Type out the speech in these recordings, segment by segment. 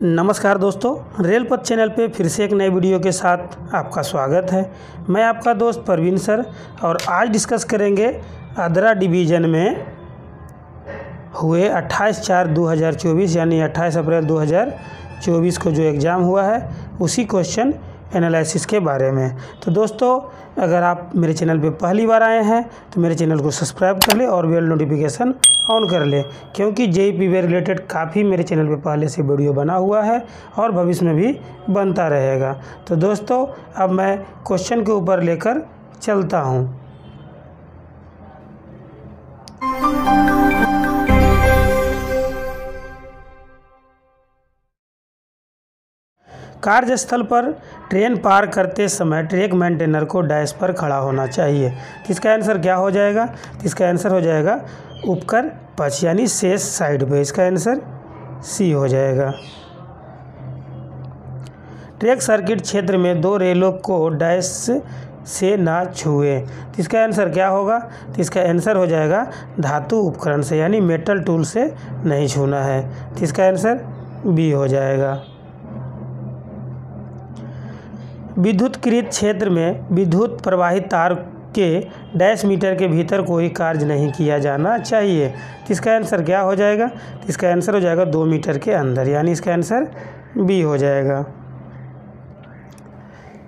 नमस्कार दोस्तों, रेल पथ चैनल पे फिर से एक नए वीडियो के साथ आपका स्वागत है। मैं आपका दोस्त परवीन सर और आज डिस्कस करेंगे आद्रा डिवीज़न में हुए 28/4/2024 यानी 28 अप्रैल 2024 को जो एग्ज़ाम हुआ है उसी क्वेश्चन एनालिसिस के बारे में। तो दोस्तों, अगर आप मेरे चैनल पे पहली बार आए हैं तो मेरे चैनल को सब्सक्राइब कर ले और बेल नोटिफिकेशन ऑन कर ले, क्योंकि JEE रिलेटेड काफ़ी मेरे चैनल पे पहले से वीडियो बना हुआ है और भविष्य में भी बनता रहेगा। तो दोस्तों, अब मैं क्वेश्चन के ऊपर लेकर चलता हूँ। कार्यस्थल पर ट्रेन पार करते समय ट्रैक मेंटेनर को डैश पर खड़ा होना चाहिए। तो इसका आंसर क्या हो जाएगा? तो इसका आंसर हो जाएगा उपकर पक्ष यानी शेष साइड पे। इसका आंसर सी हो जाएगा। ट्रैक सर्किट क्षेत्र में दो रेलों को डैश से ना छुए। तो इसका आंसर क्या होगा? तो इसका आंसर हो जाएगा धातु उपकरण से यानी मेटल टूल से नहीं छूना है। तो इसका आंसर बी हो जाएगा। विद्युतकृत क्षेत्र में विद्युत प्रवाहित तार के डैश मीटर के भीतर कोई कार्य नहीं किया जाना चाहिए। तो इसका आंसर क्या हो जाएगा? तो इसका आंसर हो जाएगा 2 मीटर के अंदर, यानी इसका आंसर बी हो जाएगा।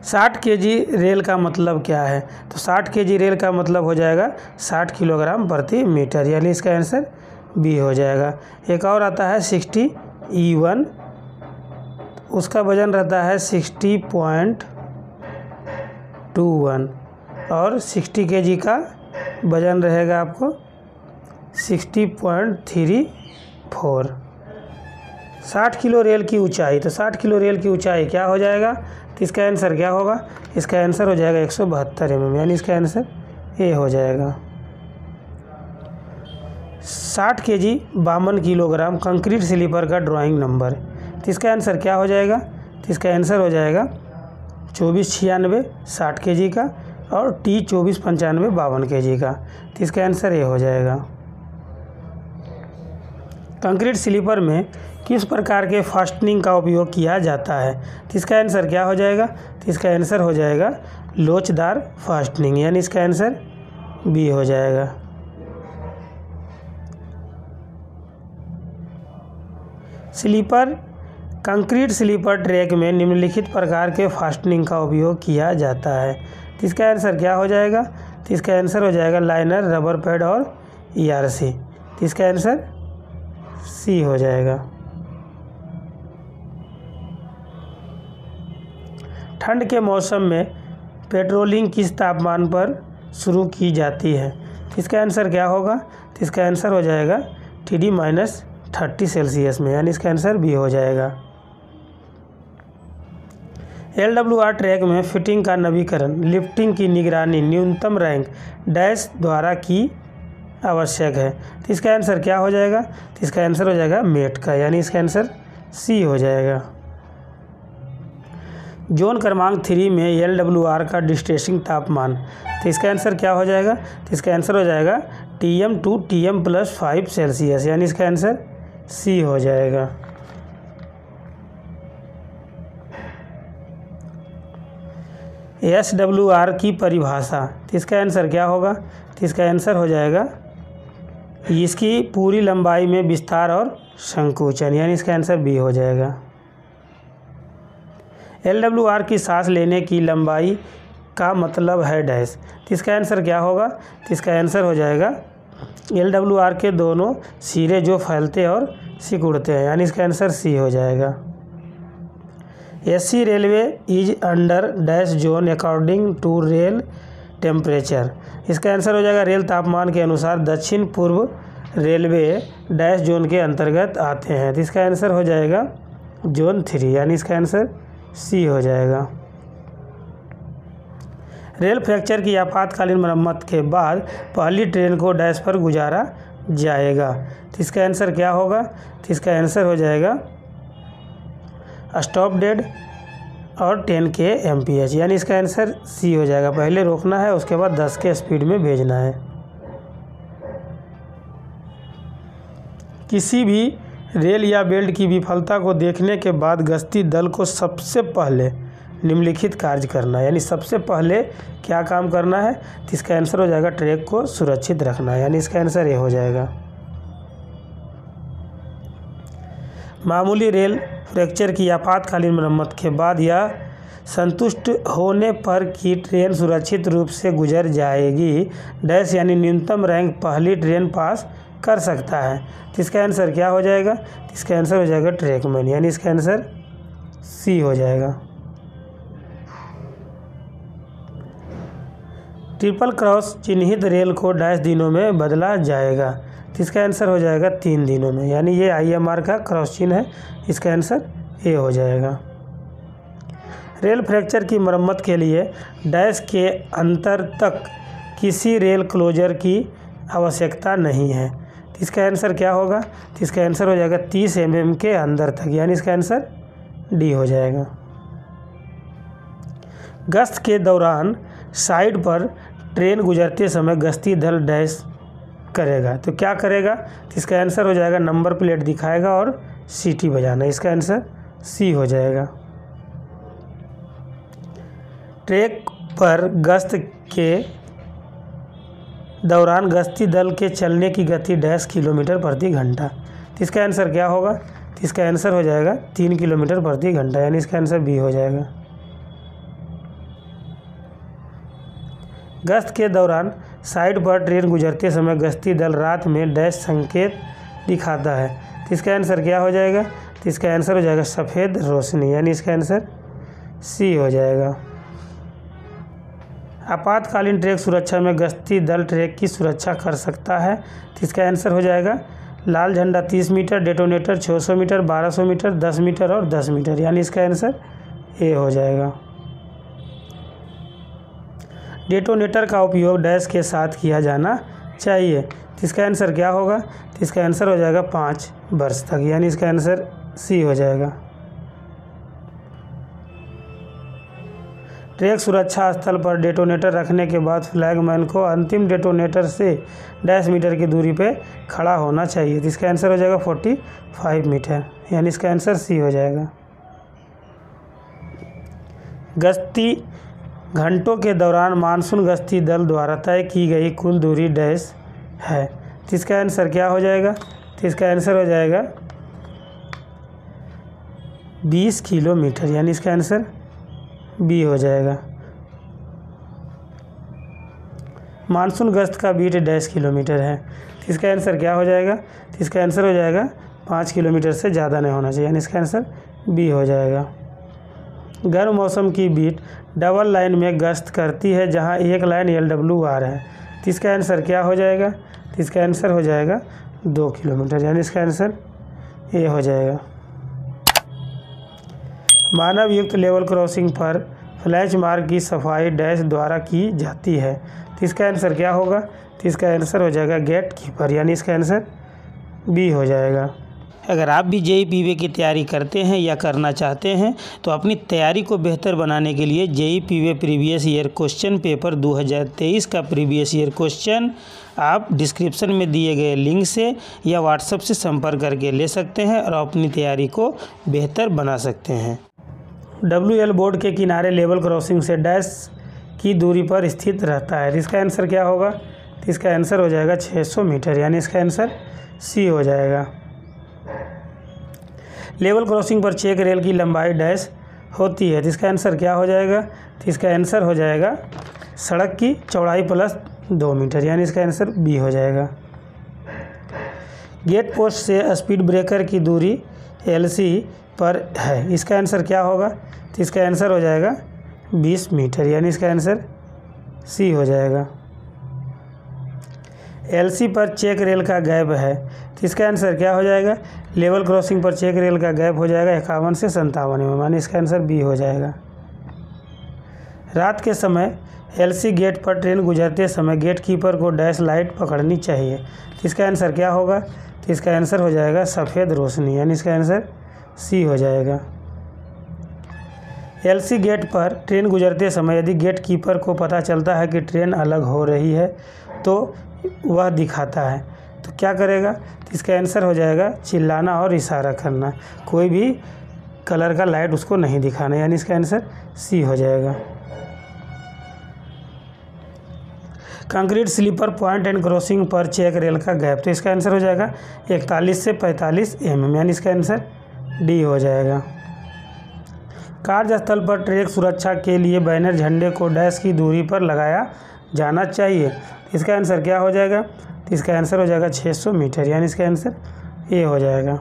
60 kg रेल का मतलब क्या है? तो 60 kg रेल का मतलब हो जाएगा 60 किलोग्राम प्रति मीटर, यानी इसका आंसर बी हो जाएगा। एक और आता है 60 E1, उसका वजन रहता है 60.21 और 60 kg का वजन रहेगा आपको 60.34। 60 किलो रेल की ऊंचाई, तो 60 किलो रेल की ऊंचाई क्या हो जाएगा? तो इसका आंसर क्या होगा? इसका आंसर हो जाएगा 172 mm, यानी इसका आंसर ए हो जाएगा। 60 kg 52 किलोग्राम कंक्रीट स्लीपर का ड्राइंग नंबर। तो इसका आंसर क्या हो जाएगा? तो इसका आंसर हो जाएगा 2496 60 kg का और T 2495 52 kg का। तो इसका आंसर ये हो जाएगा। कंक्रीट स्लीपर में किस प्रकार के फास्टनिंग का उपयोग किया जाता है? तो इसका आंसर क्या हो जाएगा? तो इसका आंसर हो जाएगा लोचदार फास्टनिंग, यानी इसका आंसर बी हो जाएगा। स्लीपर कंक्रीट स्लीपर ट्रैक में निम्नलिखित प्रकार के फास्टनिंग का उपयोग किया जाता है। तो इसका आंसर क्या हो जाएगा? तो इसका आंसर हो जाएगा लाइनर, रबर पैड और ERC। तो इसका आंसर सी हो जाएगा। ठंड के मौसम में पेट्रोलिंग किस तापमान पर शुरू की जाती है? तो इसका आंसर क्या होगा? तो इसका आंसर हो जाएगा TD-30 सेल्सियस में, यानी इसका आंसर बी हो जाएगा। LWR ट्रैक में फिटिंग का नवीकरण, लिफ्टिंग की निगरानी न्यूनतम रैंक डैश द्वारा की आवश्यक है। तो इसका आंसर क्या हो जाएगा? तो इसका आंसर हो जाएगा मेट का, यानी इसका आंसर सी हो जाएगा। जोन क्रमांक 3 में LWR का डिस्ट्रेसिंग तापमान। तो इसका आंसर क्या हो जाएगा? तो इसका आंसर हो जाएगा TM to TM+5 सेल्सियस, यानी इसका आंसर सी हो जाएगा। SWR की परिभाषा, तो इसका आंसर क्या होगा? तो इसका आंसर हो जाएगा इसकी पूरी लंबाई में विस्तार और संकुचन, यानी इसका आंसर बी हो जाएगा। LWR की सांस लेने की लंबाई का मतलब है डैश। तो इसका आंसर क्या होगा? तो इसका आंसर हो जाएगा LWR के दोनों सिरे जो फैलते और सिकुड़ते हैं, यानी इसका आंसर सी हो जाएगा। SC railway is under dash zone according to rail temperature. इसका आंसर हो जाएगा रेल तापमान के अनुसार दक्षिण पूर्व रेलवे डैश जोन के अंतर्गत आते हैं। तो इसका आंसर हो जाएगा जोन 3, यानी इसका आंसर सी हो जाएगा। रेल फ्रैक्चर की आपातकालीन मरम्मत के बाद पहली ट्रेन को डैश पर गुजारा जाएगा। तो इसका आंसर क्या होगा? तो इसका आंसर हो जाएगा स्टॉप डेड और 10 kmph, यानी इसका आंसर सी हो जाएगा। पहले रोकना है, उसके बाद 10 के स्पीड में भेजना है। किसी भी रेल या बेल्ट की विफलता को देखने के बाद गश्ती दल को सबसे पहले निम्नलिखित कार्य करना है, यानी सबसे पहले क्या काम करना है, तो इसका आंसर हो जाएगा ट्रैक को सुरक्षित रखना है, यानी इसका आंसर ये हो जाएगा। मामूली रेल फ्रैक्चर की आपातकालीन मरम्मत के बाद या संतुष्ट होने पर कि ट्रेन सुरक्षित रूप से गुजर जाएगी डैश यानी न्यूनतम रैंक पहली ट्रेन पास कर सकता है, तो इसका आंसर क्या हो जाएगा, तो इसका आंसर हो जाएगा ट्रैकमैन, यानी इसका आंसर सी हो जाएगा। ट्रिपल क्रॉस चिन्हित रेल को डैश दिनों में बदला जाएगा, तो इसका आंसर हो जाएगा 3 दिनों में, यानी ये IMR का क्रॉस चिन्ह है, इसका आंसर ए हो जाएगा। रेल फ्रैक्चर की मरम्मत के लिए डैश के अंतर तक किसी रेल क्लोजर की आवश्यकता नहीं है, तो इसका आंसर क्या होगा, तो इसका आंसर हो जाएगा 30 mm के अंदर तक, यानी इसका आंसर डी हो जाएगा। गश्त के दौरान साइड पर ट्रेन गुजरते समय गश्ती दल डैश करेगा, तो क्या करेगा, तो इसका आंसर हो जाएगा नंबर प्लेट दिखाएगा और सीटी बजाना, इसका आंसर सी हो जाएगा। ट्रैक पर गश्त के दौरान गश्ती दल के चलने की गति डैश किलोमीटर प्रति घंटा, तो इसका आंसर क्या होगा, तो इसका आंसर हो जाएगा 3 किलोमीटर प्रति घंटा, यानी इसका आंसर बी हो जाएगा। गश्त के दौरान साइड पर ट्रेन गुजरते समय गश्ती दल रात में डैश संकेत दिखाता है, तो इसका आंसर क्या हो जाएगा, तो इसका आंसर हो जाएगा सफ़ेद रोशनी, यानी इसका आंसर सी हो जाएगा। आपातकालीन ट्रैक सुरक्षा में गश्ती दल ट्रैक की सुरक्षा कर सकता है, तो इसका आंसर हो जाएगा लाल झंडा 30 metre, detonator 600 metre, 1200 metre, 10 metre और 10 मीटर, यानी इसका आंसर ए हो जाएगा। डेटोनेटर का उपयोग डैश के साथ किया जाना चाहिए, तो इसका आंसर क्या होगा, तो इसका आंसर हो जाएगा 5 वर्ष तक, यानी इसका आंसर सी हो जाएगा। ट्रैक सुरक्षा स्थल पर डेटोनेटर रखने के बाद फ्लैगमैन को अंतिम डेटोनेटर से डैश मीटर की दूरी पे खड़ा होना चाहिए, तो इसका आंसर हो जाएगा 45 मीटर, यानी इसका आंसर सी हो जाएगा। गश्ती घंटों के दौरान मानसून गश्ती दल द्वारा तय की गई कुल दूरी डैश है, तो इसका आंसर क्या हो जाएगा, तो इसका आंसर हो जाएगा 20 किलोमीटर, यानी इसका आंसर बी हो जाएगा। मानसून गश्त का बीट डैश किलोमीटर है, तो इसका आंसर क्या हो जाएगा, तो इसका आंसर हो जाएगा 5 किलोमीटर से ज़्यादा नहीं होना चाहिए, यानी इसका आंसर बी हो जाएगा। गर्म मौसम की बीट डबल लाइन में गश्त करती है जहां एक लाइन LWR है, तो इसका आंसर क्या हो जाएगा, तो इसका आंसर हो जाएगा 2 किलोमीटर, यानी इसका आंसर ए हो जाएगा। मानव युक्त लेवल क्रॉसिंग पर फ्लैश मार्क की सफाई डैश द्वारा की जाती है, तो इसका आंसर क्या होगा, तो इसका आंसर हो जाएगा गेट कीपर, यानी इसका आंसर बी हो जाएगा। अगर आप भी JEE PV की तैयारी करते हैं या करना चाहते हैं तो अपनी तैयारी को बेहतर बनाने के लिए JEE PV previous year question paper 2023 का प्रीवियस ईयर क्वेश्चन आप डिस्क्रिप्शन में दिए गए लिंक से या व्हाट्सएप से संपर्क करके ले सकते हैं और अपनी तैयारी को बेहतर बना सकते हैं। WL बोर्ड के किनारे लेवल क्रॉसिंग से डैश की दूरी पर स्थित रहता है, इसका आंसर क्या होगा, तो इसका आंसर हो जाएगा 600 मीटर, यानी इसका आंसर सी हो जाएगा। लेवल क्रॉसिंग पर चेक रेल की लंबाई डैश होती है, तो इसका आंसर क्या हो जाएगा, तो इसका आंसर हो जाएगा सड़क की चौड़ाई प्लस 2 मीटर, यानी इसका आंसर बी हो जाएगा। गेट पोस्ट से स्पीड ब्रेकर की दूरी LC पर है, इसका आंसर क्या होगा, तो इसका आंसर हो जाएगा 20 मीटर, यानी इसका आंसर सी हो जाएगा। LC पर चेक रेल का गैप है, तो इसका आंसर क्या हो जाएगा, लेवल क्रॉसिंग पर चेक रेल का गैप हो जाएगा 51 से 57 में, यानी इसका आंसर बी हो जाएगा। रात के समय LC गेट पर ट्रेन गुजरते समय गेट कीपर को डैश लाइट पकड़नी चाहिए, तो इसका आंसर क्या होगा, तो इसका आंसर हो जाएगा सफ़ेद रोशनी, यानी इसका आंसर सी हो जाएगा। LC गेट पर ट्रेन गुजरते समय यदि गेट कीपर को पता चलता है कि ट्रेन अलग हो रही है तो वह दिखाता है, तो क्या करेगा, तो इसका आंसर हो जाएगा चिल्लाना और इशारा करना, कोई भी कलर का लाइट उसको नहीं दिखाना, यानी इसका आंसर सी हो जाएगा। Concrete sleeper point and crossing पर चेक रेल का गैप, तो इसका आंसर हो जाएगा 41 से 45 mm, यानी इसका आंसर डी हो जाएगा। कार्यस्थल पर ट्रैक सुरक्षा के लिए बैनर झंडे को डैश की दूरी पर लगाया जाना चाहिए, इसका आंसर क्या हो जाएगा, तो इसका आंसर हो जाएगा 600 मीटर, यानी इसका आंसर ए हो जाएगा।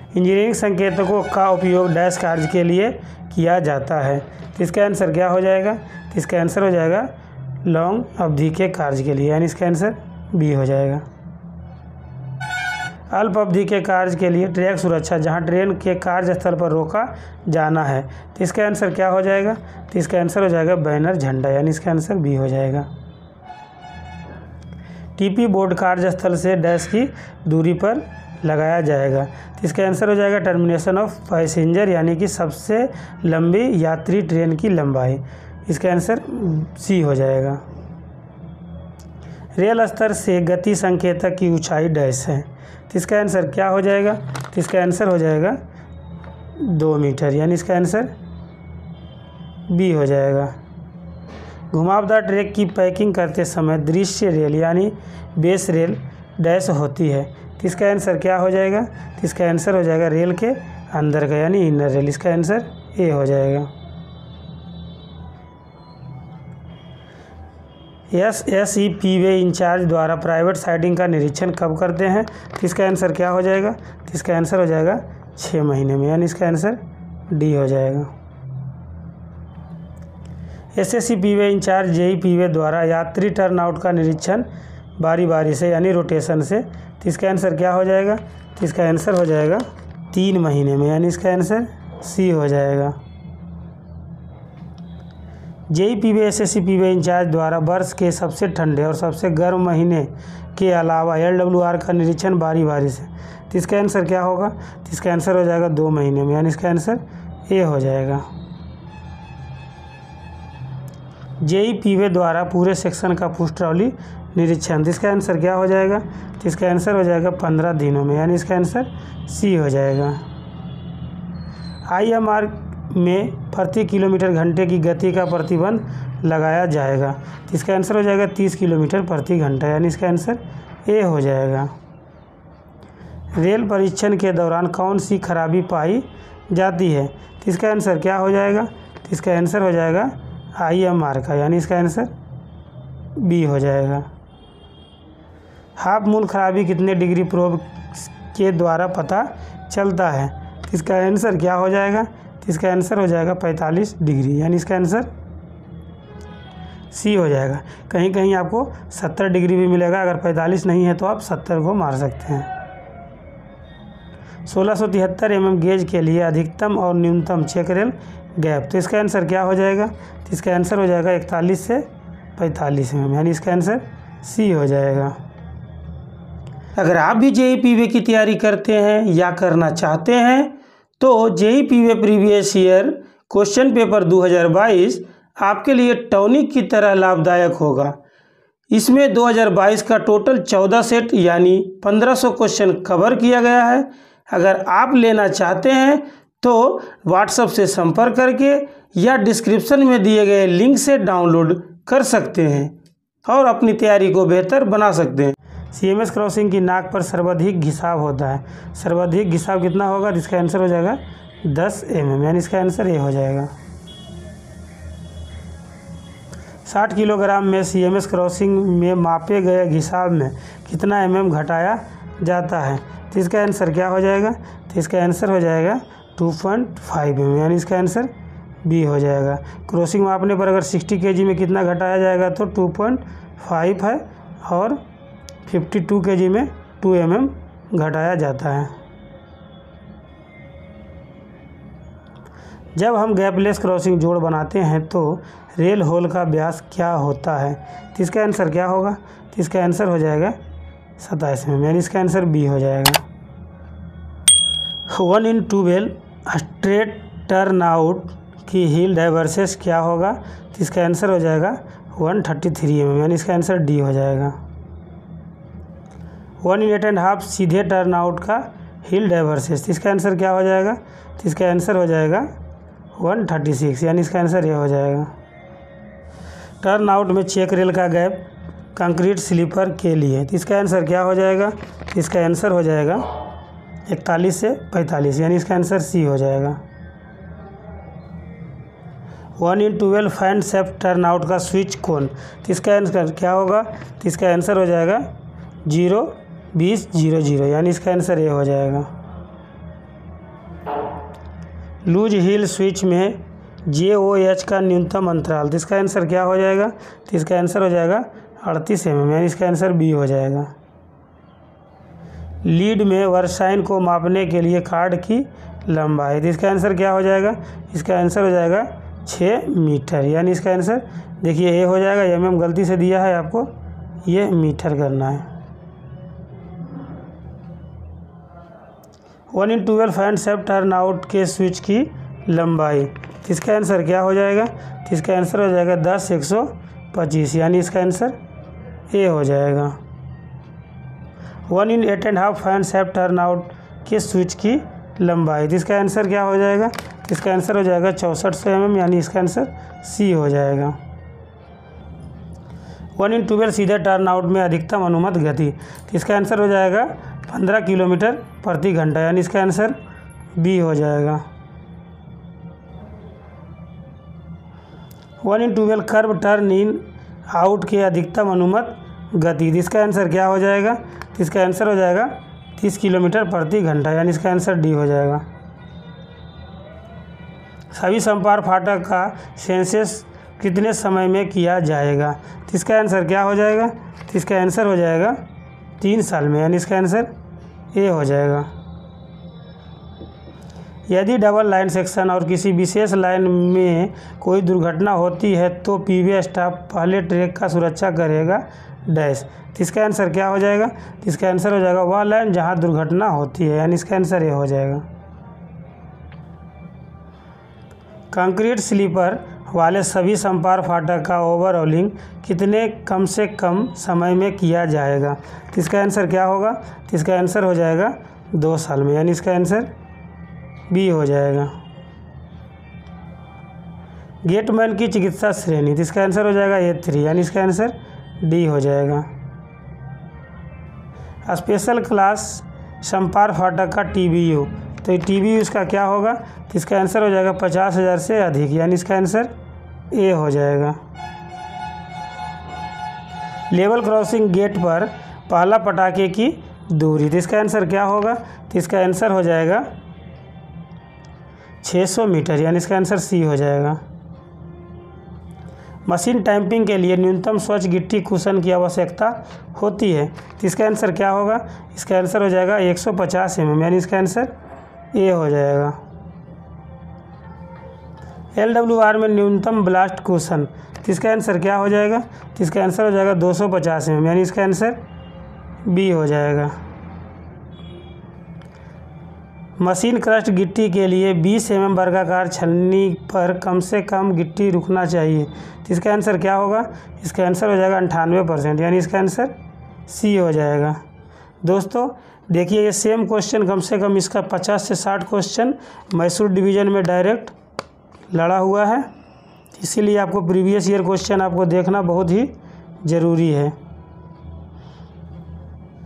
इंजीनियरिंग संकेतकों का उपयोग डैश कार्य के लिए किया जाता है, तो इसका आंसर क्या हो जाएगा, तो इसका आंसर हो जाएगा लॉन्ग अवधि के कार्य के लिए, यानी इसका आंसर बी हो जाएगा। अल्प अवधि के कार्य के लिए ट्रैक सुरक्षा, जहां ट्रेन के कार्यस्थल पर रोका जाना है, तो इसका आंसर क्या हो जाएगा, तो इसका आंसर हो जाएगा बैनर झंडा, यानी इसका आंसर बी हो जाएगा। टीपी बोर्ड कार्यस्थल से डैश की दूरी पर लगाया जाएगा, तो इसका आंसर हो जाएगा टर्मिनेशन ऑफ पैसेंजर, यानी कि सबसे लंबी यात्री ट्रेन की लंबाई, इसका आंसर सी हो जाएगा। रेल स्तर से गति संकेतक की ऊंचाई डैश है, तो इसका आंसर क्या हो जाएगा, तो इसका आंसर हो जाएगा 2 मीटर, यानी इसका आंसर बी हो जाएगा। घुमावदार ट्रैक की पैकिंग करते समय दृश्य रेल यानी बेस रेल डैश होती है, तो इसका आंसर क्या हो जाएगा, तो इसका आंसर हो जाएगा रेल के अंदर का, यानी इनर रेल, इसका आंसर ए हो जाएगा। SSEPवे इंचार्ज द्वारा प्राइवेट साइडिंग का निरीक्षण कब करते हैं, तो इसका आंसर क्या हो जाएगा, तो इसका आंसर हो जाएगा 6 महीने में, यानी इसका आंसर डी हो जाएगा। SSEPवे इंचार्ज JEPवे द्वारा यात्री टर्नआउट का निरीक्षण बारी बारी से यानी रोटेशन से, तो इसका आंसर क्या हो जाएगा, तो इसका आंसर हो जाएगा 3 महीने में, यानी इसका आंसर सी हो जाएगा। JEPवे SSEPवे इंचार्ज द्वारा वर्ष के सबसे ठंडे और सबसे गर्म महीने के अलावा LWR का निरीक्षण बारी बारी से, तो इसका आंसर क्या होगा, तो इसका आंसर हो जाएगा 2 महीने में, यानी इसका आंसर ए हो जाएगा। JEPवे द्वारा पूरे सेक्शन का पुष्टरौली निरीक्षण, तो इसका आंसर क्या हो जाएगा, तो इसका आंसर हो जाएगा 15 दिनों में, यानी इसका आंसर सी हो जाएगा। IMR में प्रति किलोमीटर घंटे की गति का प्रतिबंध लगाया जाएगा, तो इसका आंसर हो जाएगा 30 किलोमीटर प्रति घंटा, यानी इसका आंसर ए हो जाएगा। रेल परीक्षण के दौरान कौन सी खराबी पाई जाती है, तो इसका आंसर क्या हो जाएगा, तो इसका आंसर हो जाएगा IMR का, यानी इसका आंसर बी हो जाएगा। हाफ मून खराबी कितने डिग्री प्रोब के द्वारा पता चलता है, तो इसका आंसर क्या हो जाएगा, तो इसका आंसर हो जाएगा 45 डिग्री, यानी इसका आंसर सी हो जाएगा। कहीं कहीं आपको 70 डिग्री भी मिलेगा, अगर 45 नहीं है तो आप 70 को मार सकते हैं। 1673 mm गेज के लिए अधिकतम और न्यूनतम चेक रेल गैप, तो इसका आंसर क्या हो जाएगा, तो इसका आंसर हो जाएगा 41 से 45 mm, यानी इसका आंसर सी हो जाएगा। अगर आप भी JEPवे की तैयारी करते हैं या करना चाहते हैं तो JEPवे प्रीवियस ईयर क्वेश्चन पेपर 2022 आपके लिए टॉनिक की तरह लाभदायक होगा। इसमें 2022 का टोटल 14 सेट यानी 1500 क्वेश्चन कवर किया गया है। अगर आप लेना चाहते हैं तो व्हाट्सएप से संपर्क करके या डिस्क्रिप्शन में दिए गए लिंक से डाउनलोड कर सकते हैं और अपनी तैयारी को बेहतर बना सकते हैं। CMS क्रॉसिंग की नाक पर सर्वाधिक घिसाव होता है, सर्वाधिक घिसाव कितना होगा, इसका आंसर हो जाएगा 10 mm, यानी इसका आंसर ए हो जाएगा। 60 किलोग्राम में CMS क्रॉसिंग में मापे गए घिसाव में कितना mm घटाया जाता है, तो इसका आंसर क्या हो जाएगा, तो इसका आंसर हो जाएगा 2.5 mm, यानी इसका आंसर बी हो जाएगा। क्रॉसिंग मापने पर अगर 60 kg में कितना घटाया जाएगा तो 2.5 है और 52 kg में 2 mm घटाया जाता है। जब हम गैपलेस क्रॉसिंग जोड़ बनाते हैं तो रेल होल का व्यास क्या होता है, तो इसका आंसर क्या होगा, तो इसका आंसर हो जाएगा 27 mm, यानी इसका आंसर बी हो जाएगा। 1 in 12 स्ट्रेट टर्न आउट की हिल डाइवर्सेस क्या होगा, तो इसका आंसर हो जाएगा 133 mm, यानी इसका आंसर डी हो जाएगा। 1 in 8.5 सीधे टर्न आउट का हिल डाइवर्सेस, इसका आंसर क्या हो जाएगा? तो इसका आंसर हो जाएगा 136, यानी इसका आंसर ये हो जाएगा। टर्न आउट में चेक रेल का गैप कंक्रीट स्लीपर के लिए, तो इसका आंसर क्या हो जाएगा? इसका आंसर हो जाएगा 41 से 45, यानी इसका आंसर सी हो जाएगा। 1 in 12 fan safe turn out का स्विच कोण, तो इसका आंसर क्या होगा? तो इसका आंसर हो जाएगा 0, 20, 0, 0, यानी इसका आंसर ये हो जाएगा। लूज हिल स्विच में JOH का न्यूनतम अंतराल, तो इसका आंसर क्या हो जाएगा? तो इसका आंसर हो जाएगा 38 mm, यानी इसका आंसर बी हो जाएगा। लीड में वर्साइन को मापने के लिए कार्ड की लंबाई, तो इसका आंसर क्या हो जाएगा? इसका आंसर हो जाएगा 6 मीटर, यानी इसका आंसर देखिए ए हो जाएगा। mm गलती से दिया है आपको, ये मीटर करना है। 1 in 12 fan safe turn out के स्विच की लंबाई, तो इसका आंसर क्या हो जाएगा? तो इसका आंसर हो जाएगा 10, 125, यानी इसका आंसर ए हो जाएगा। 1 in 8.5 fan safe turn out के स्विच की लंबाई, तो इसका आंसर क्या हो जाएगा? इसका आंसर हो जाएगा 6400 mm, यानी इसका आंसर सी हो जाएगा। 1 in 12 सीधे टर्न आउट में अधिकतम अनुमत गति, तो इसका आंसर हो जाएगा 15 किलोमीटर प्रति घंटा, यानी इसका आंसर बी हो जाएगा। 1 in 12 curve turn in out के अधिकतम अनुमत गति, तो इसका आंसर क्या हो जाएगा? तो इसका आंसर हो जाएगा 30 किलोमीटर प्रति घंटा, यानी इसका आंसर डी हो जाएगा। सभी संपार फाटक का सेंसस कितने समय में किया जाएगा, तो इसका आंसर क्या हो जाएगा? तो इसका आंसर हो जाएगा 3 साल में, यानी इसका आंसर ए हो जाएगा। यदि डबल लाइन सेक्शन और किसी विशेष लाइन में कोई दुर्घटना होती है तो पीवी स्टाफ पहले ट्रैक का सुरक्षा करेगा डैश, तो इसका आंसर क्या हो जाएगा? तो इसका आंसर हो जाएगा वह लाइन जहां दुर्घटना होती है, यानी इसका आंसर ये हो जाएगा। कंक्रीट स्लीपर वाले सभी संपार फाटक का ओवरऑलिंग कितने कम से कम समय में किया जाएगा, तो इसका आंसर क्या होगा? तो इसका आंसर हो जाएगा 2 साल में, यानी इसका आंसर बी हो जाएगा। गेटमैन की चिकित्सा श्रेणी, तो इसका आंसर हो जाएगा A3, यानी इसका आंसर डी हो जाएगा। स्पेशल क्लास संपार फाटक का TBU, तो TBU इसका क्या होगा? तो इसका आंसर हो जाएगा 50,000 से अधिक, यानी इसका आंसर ए हो जाएगा। लेवल क्रॉसिंग गेट पर पहला पटाखे की दूरी, तो इसका आंसर क्या होगा? तो इसका आंसर हो जाएगा 600 मीटर, यानी इसका आंसर सी हो जाएगा। मशीन टैंपिंग के लिए न्यूनतम स्वच्छ गिट्टी कुशन की आवश्यकता होती है, तो इसका आंसर क्या होगा? इसका आंसर हो जाएगा 150 mm, यानी इसका आंसर ए हो जाएगा। LWR में न्यूनतम ब्लास्ट कुशन, तो इसका आंसर क्या हो जाएगा? तो इसका आंसर हो जाएगा 250 mm, यानी इसका आंसर बी हो जाएगा। मशीन क्रस्ट गिट्टी के लिए 20 mm वर्गाकार छलनी पर कम से कम गिट्टी रुकना चाहिए, तो इसका आंसर क्या होगा? इसका आंसर हो जाएगा 98%, यानी इसका आंसर सी हो जाएगा। दोस्तों देखिए ये सेम क्वेश्चन कम से कम इसका 50 से 60 क्वेश्चन मैसूर डिवीज़न में डायरेक्ट लड़ा हुआ है, इसीलिए आपको प्रीवियस ईयर क्वेश्चन आपको देखना बहुत ही ज़रूरी है।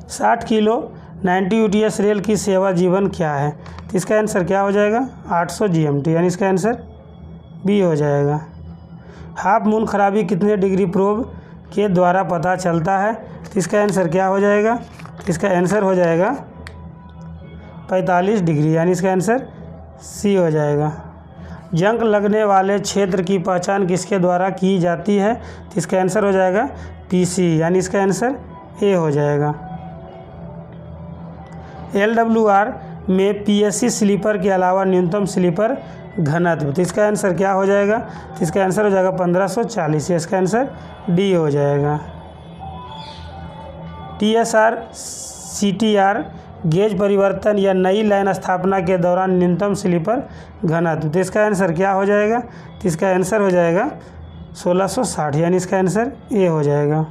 60 किलो 90 UTS रेल की सेवा जीवन क्या है, तो इसका आंसर क्या हो जाएगा? 800 GMT, यानी इसका आंसर बी हो जाएगा। हाफ मून खराबी कितने डिग्री प्रोब के द्वारा पता चलता है, तो इसका आंसर क्या हो जाएगा? इसका आंसर हो जाएगा 45 डिग्री, यानी इसका आंसर सी हो जाएगा। जंग लगने वाले क्षेत्र की पहचान किसके द्वारा की जाती है, तो इसका आंसर हो जाएगा PC, यानी इसका आंसर ए हो जाएगा। LWR में PSC स्लीपर के अलावा न्यूनतम स्लीपर घनत्व, तो इसका आंसर क्या हो जाएगा? तो इसका आंसर हो जाएगा 1540, इसका आंसर डी हो जाएगा। TSR CTR गेज परिवर्तन या नई लाइन स्थापना के दौरान न्यूनतम स्लीपर घनत्व, तो इसका आंसर क्या हो जाएगा? तो इसका आंसर हो जाएगा 1660, यानी इसका आंसर ए हो जाएगा।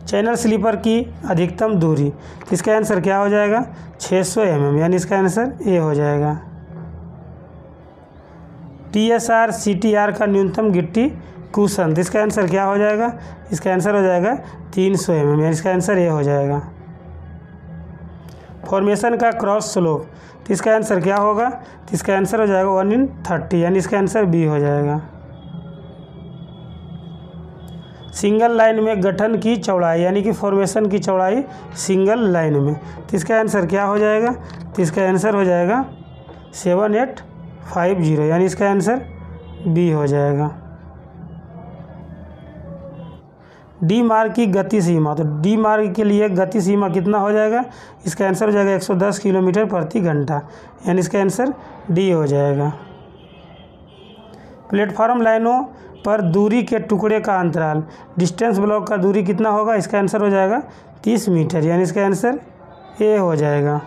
चैनल स्लीपर की अधिकतम दूरी, तो इसका आंसर क्या हो जाएगा 600 mm, यानी इसका आंसर ए हो जाएगा। TSR CTR का न्यूनतम गिट्टी कुशन, तो इसका आंसर क्या हो जाएगा, इसका आंसर हो जाएगा 300 mm, यानी इसका आंसर ए हो जाएगा। फॉर्मेशन का क्रॉस स्लोप, तो इसका आंसर क्या होगा, तो इसका आंसर हो जाएगा 1/30, यानी इसका आंसर बी हो जाएगा। सिंगल लाइन में गठन की चौड़ाई, यानी कि फॉर्मेशन की चौड़ाई सिंगल लाइन में, तो इसका आंसर क्या हो जाएगा, तो इसका आंसर हो जाएगा 7850, यानी इसका आंसर बी हो जाएगा। डी मार्ग की गति सीमा, तो डी मार्ग के लिए गति सीमा कितना हो जाएगा, इसका आंसर हो जाएगा 110 किलोमीटर प्रति घंटा, यानी इसका आंसर डी हो जाएगा। प्लेटफॉर्म लाइनों पर दूरी के टुकड़े का अंतराल, डिस्टेंस ब्लॉक का दूरी कितना होगा, इसका आंसर हो जाएगा 30 मीटर, यानी इसका आंसर ए हो जाएगा।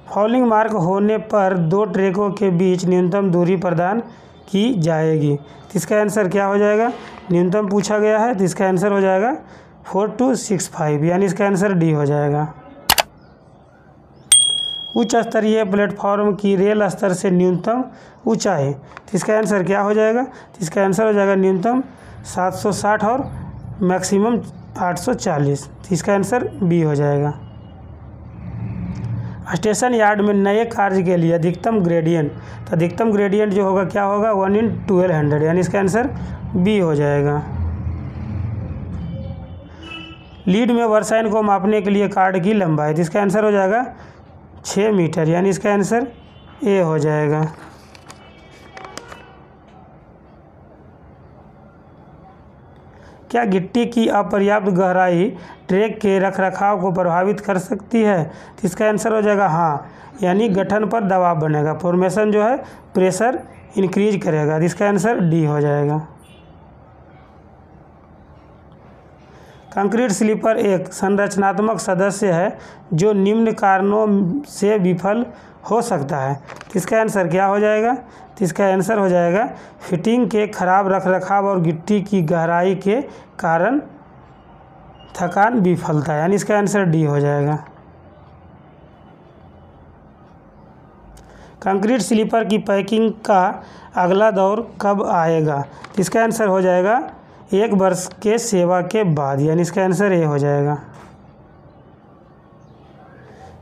फॉलिंग मार्क होने पर दो ट्रैकों के बीच न्यूनतम दूरी प्रदान की जाएगी, तो इसका आंसर क्या हो जाएगा, न्यूनतम पूछा गया है, तो इसका आंसर हो जाएगा 4265, यानी इसका आंसर डी हो जाएगा। उच्च स्तरीय प्लेटफॉर्म की रेल स्तर से न्यूनतम ऊंचाई, तो इसका आंसर क्या हो जाएगा, तो इसका आंसर हो जाएगा न्यूनतम 760 और मैक्सिमम 840, तो इसका आंसर बी हो जाएगा। स्टेशन यार्ड में नए कार्य के लिए अधिकतम ग्रेडियंट, तो अधिकतम ग्रेडियंट जो होगा क्या होगा 1/1200, यानी इसका आंसर बी हो जाएगा। लीड में वर्साइन को मापने के लिए कार्ड की लंबाई, तो इसका आंसर हो जाएगा 6 मीटर, यानी इसका आंसर ए हो जाएगा। क्या गिट्टी की अपर्याप्त गहराई ट्रैक के रखरखाव को प्रभावित कर सकती है, तो इसका आंसर हो जाएगा हाँ, यानी गठन पर दबाव बनेगा, फॉर्मेशन जो है प्रेशर इंक्रीज करेगा, तो इसका आंसर डी हो जाएगा। कंक्रीट स्लीपर एक संरचनात्मक सदस्य है जो निम्न कारणों से विफल हो सकता है, तो इसका आंसर क्या हो जाएगा, तो इसका आंसर हो जाएगा फिटिंग के खराब रखरखाव और गिट्टी की गहराई के कारण थकान विफलता, यानी इसका आंसर डी हो जाएगा। कंक्रीट स्लीपर की पैकिंग का अगला दौर कब आएगा, तो इसका आंसर हो जाएगा 1 वर्ष के सेवा के बाद, यानी इसका आंसर ए हो जाएगा।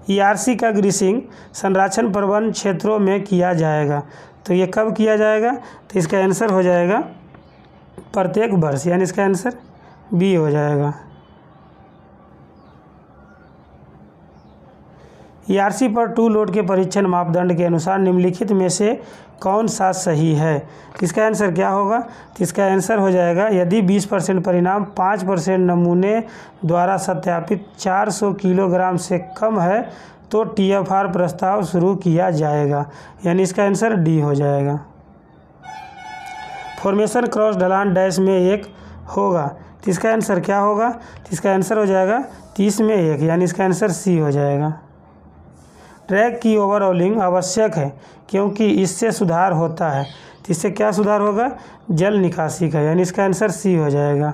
ERC का ग्रीसिंग संरक्षण प्रबंध क्षेत्रों में किया जाएगा, तो ये कब किया जाएगा, तो इसका आंसर हो जाएगा प्रत्येक वर्ष, यानी इसका आंसर बी हो जाएगा। ERC पर टू लोड के परीक्षण मापदंड के अनुसार निम्नलिखित में से कौन सा सही है, तो इसका आंसर क्या होगा, तो इसका आंसर हो जाएगा यदि 20% परिणाम 5% नमूने द्वारा सत्यापित 400 किलोग्राम से कम है तो TFR प्रस्ताव शुरू किया जाएगा, यानी इसका आंसर डी हो जाएगा। फॉर्मेशन क्रॉस ढलान डैश में 1 होगा, तो इसका आंसर क्या होगा, तो इसका आंसर हो जाएगा 30 में 1, यानी इसका आंसर सी हो जाएगा। ट्रैक की ओवरऑलिंग आवश्यक है क्योंकि इससे सुधार होता है, तो इससे क्या सुधार होगा, जल निकासी का, यानी इसका आंसर सी हो जाएगा।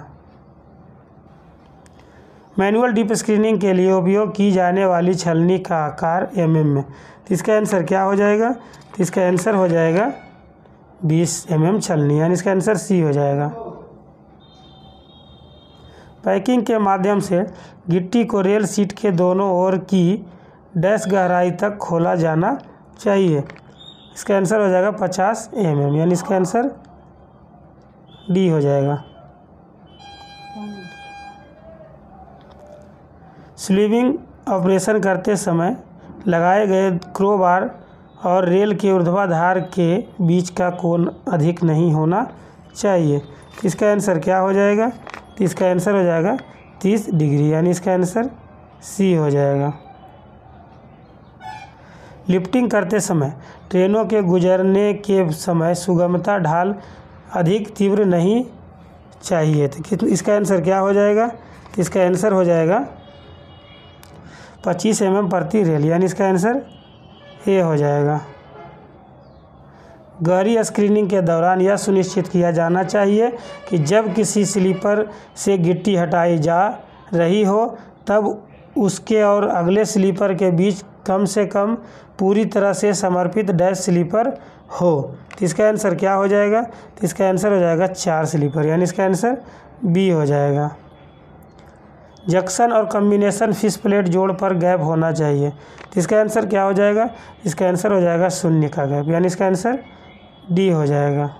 मैनुअल डीप स्क्रीनिंग के लिए उपयोग की जाने वाली छलनी का आकार mm में, तो इसका आंसर क्या हो जाएगा, तो इसका आंसर हो जाएगा 20 mm छलनी, यानी इसका आंसर सी हो जाएगा। पैकिंग के माध्यम से गिट्टी को रेल सीट के दोनों ओर की डैश गहराई तक खोला जाना चाहिए, इसका आंसर हो जाएगा 50 mm, यानी इसका आंसर डी हो जाएगा। स्लीविंग ऑपरेशन करते समय लगाए गए क्रोबार और रेल के ऊर्ध्वाधर के बीच का कोण अधिक नहीं होना चाहिए, इसका आंसर क्या हो जाएगा, तो इसका आंसर हो जाएगा 30 डिग्री, यानी इसका आंसर सी हो जाएगा। लिफ्टिंग करते समय ट्रेनों के गुजरने के समय सुगमता ढाल अधिक तीव्र नहीं चाहिए, तो इसका आंसर क्या हो जाएगा, तो इसका आंसर हो जाएगा 25 mm प्रति रेल, यानी इसका आंसर ए हो जाएगा। गहरी स्क्रीनिंग के दौरान यह सुनिश्चित किया जाना चाहिए कि जब किसी स्लीपर से गिट्टी हटाई जा रही हो तब उसके और अगले स्लीपर के बीच कम से कम पूरी तरह से समर्पित डैश स्लीपर हो। तो इसका आंसर क्या हो जाएगा? तो इसका आंसर हो जाएगा 4 स्लीपर, यानी इसका आंसर बी हो जाएगा। जंक्शन और कॉम्बिनेशन फिश प्लेट जोड़ पर गैप होना चाहिए। तो इसका आंसर क्या हो जाएगा? इसका आंसर हो जाएगा 0 का गैप, यानी इसका आंसर डी हो जाएगा।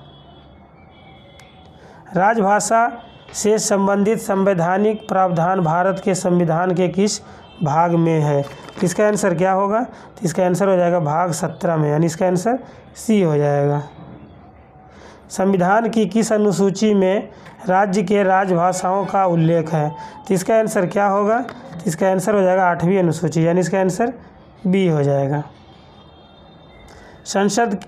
राजभाषा से संबंधित संवैधानिक प्रावधान भारत के संविधान के किस भाग में है? इसका आंसर क्या होगा? तो इसका आंसर हो जाएगा भाग 17 में, यानी इसका आंसर सी हो जाएगा। संविधान की किस अनुसूची में राज्य के राजभाषाओं का उल्लेख है? तो इसका आंसर क्या होगा? तो इसका आंसर हो जाएगा 8वीं अनुसूची, यानी इसका आंसर बी हो जाएगा। संसद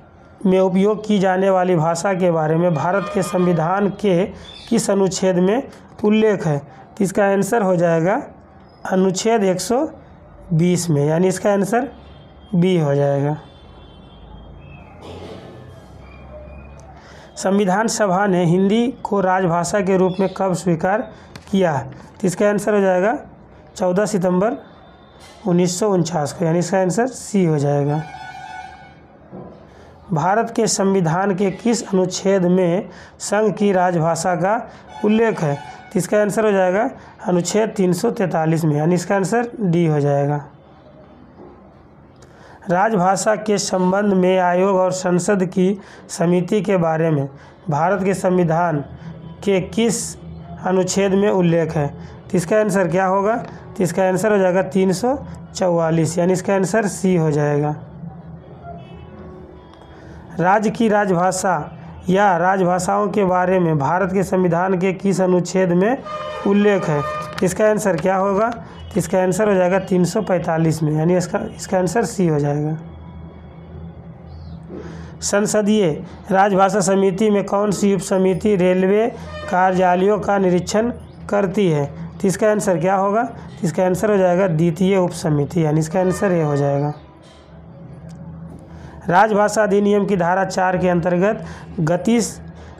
में उपयोग की जाने वाली भाषा के बारे में भारत के संविधान के किस अनुच्छेद में उल्लेख है? तो इसका आंसर हो जाएगा अनुच्छेद 120 में, यानी इसका आंसर बी हो जाएगा। संविधान सभा ने हिंदी को राजभाषा के रूप में कब स्वीकार किया? तो इसका आंसर हो जाएगा 14 सितंबर 1949 को, यानी इसका आंसर सी हो जाएगा। भारत के संविधान के किस अनुच्छेद में संघ की राजभाषा का उल्लेख है? तो इसका आंसर हो जाएगा अनुच्छेद 343 में, यानी इसका आंसर डी हो जाएगा। राजभाषा के संबंध में आयोग और संसद की समिति के बारे में भारत के संविधान के किस अनुच्छेद में उल्लेख है? तो इसका आंसर क्या होगा? तो इसका आंसर हो जाएगा 344, यानी इसका आंसर सी हो जाएगा। राज्य की राजभाषा या राजभाषाओं के बारे में भारत के संविधान के किस अनुच्छेद में उल्लेख है? इसका आंसर क्या होगा? इसका आंसर हो जाएगा 345 में, यानी इसका आंसर सी हो जाएगा। संसदीय राजभाषा समिति में कौन सी उप समिति रेलवे कार्यालयों का निरीक्षण करती है? तो इसका आंसर क्या होगा? इसका आंसर हो जाएगा द्वितीय उप समिति, यानी इसका आंसर ए हो जाएगा। राजभाषा अधिनियम की धारा 4 के अंतर्गत गठित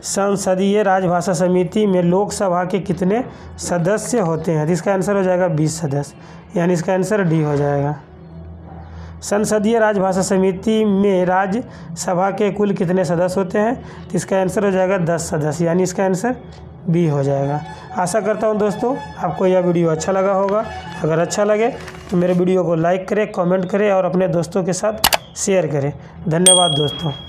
संसदीय राजभाषा समिति में लोकसभा के कितने सदस्य होते हैं? इसका आंसर हो जाएगा 20 सदस्य, यानी इसका आंसर डी हो जाएगा। संसदीय राजभाषा समिति में राज्यसभा के कुल कितने सदस्य होते हैं? तो इसका आंसर हो जाएगा 10 सदस्य, यानी इसका आंसर बी हो जाएगा। आशा करता हूं दोस्तों आपको यह वीडियो अच्छा लगा होगा। अगर अच्छा लगे तो मेरे वीडियो को लाइक करें, कमेंट करें और अपने दोस्तों के साथ शेयर करें। धन्यवाद दोस्तों।